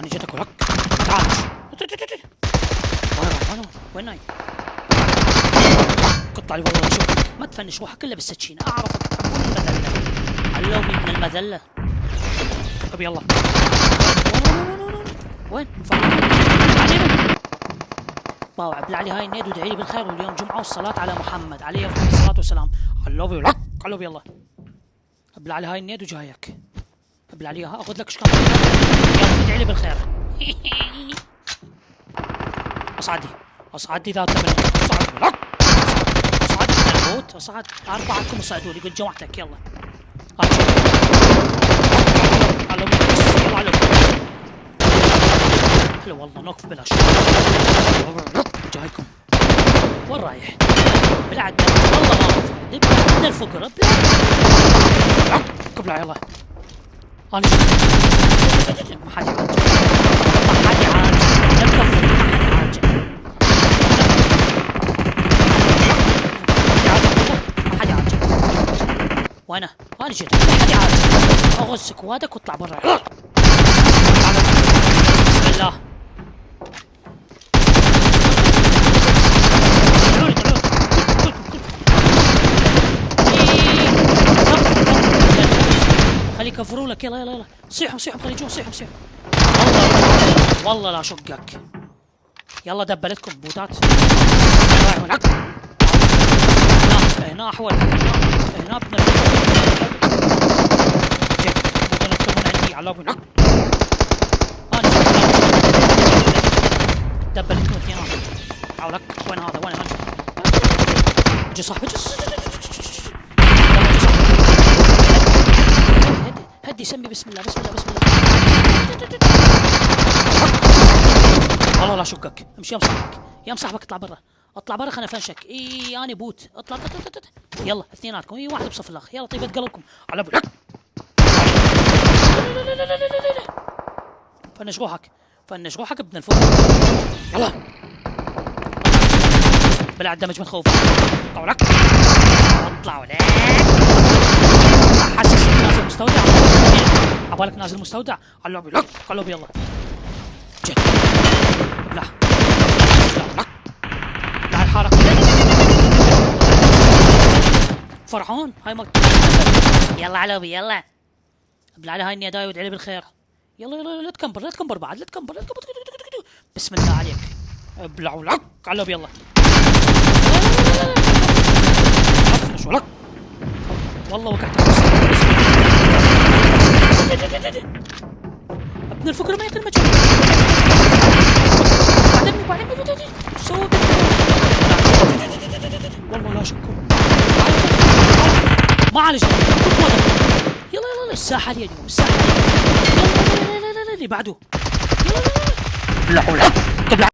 اني جيت اكلك. تعال. وين نايم؟ قط علي والله شوف ما تفنش روحك الا بالسكينه اعرفك تكون المذله. علومي من المذله. طب يلا. وين؟ علينا. باوع ابلع لي هاي النيد وادعي لي بالخير واليوم جمعه والصلاه على محمد عليه افضل الصلاه والسلام. علوبي علوبي يلا. ابلع لي هاي النيد وجايك. ابلع لي اياها اخذ لك شكام. يلا ادعي لي بالخير. اصعدي ذات اصعد من البوت اصعد اربعتكم اصعدوا لي قلت جمعتك يلا. علوبي يلا علوبي. حلو والله نوقف بلاش. جايكم. وين رايح؟ بلعد والله ما اعرف. من الفقر ابلع يلا. انا ما حد يعالج. ما حد يعالج. ما حد يعالج. وانا جيت ما حد يعالج. اغزك وادك واطلع برا. بسم الله. خلي يكفروا لك يلا يلا يلا. صيحوا خلي يجون صيحوا. والله لا شقك. يلا دبلتكم بوتات. هنا احول هنا بنفسك. عندي على ابو انا دبلتكم اثنين. حولك وين هذا وين اجي صاحبي هدي سمي بسم الله. والله لا شقك. امشي يا مصاحبك اطلع برا خلنا فنشك. انا بوت اطلع. يلا اثنيناتكم واحد بصف الاخ. يلا طيبة قلبكم على ابو. فنش روحك ابن الفوق. يلا بلع الدمج من خوف. اطلع ولك. حسس نازل مستودع. عبالك نازل مستودع. علوبي يلا. جد ابلع الحركة. فرحان هاي يلا علوبي يلا. ابلع لي هاي النيداي وادعي لي بالخير. يلا لا تكمبر بعد لا تكمبر. بسم الله عليك. ابلع ولك علوبي يلا. ولك والله وقعت. ابن الفقر ما ياكل مجهول. بعدين سوى والله لا شكو. ما عليش. يلا الساحة اليوم الساحة. يلا اللي بعده. يلا لا.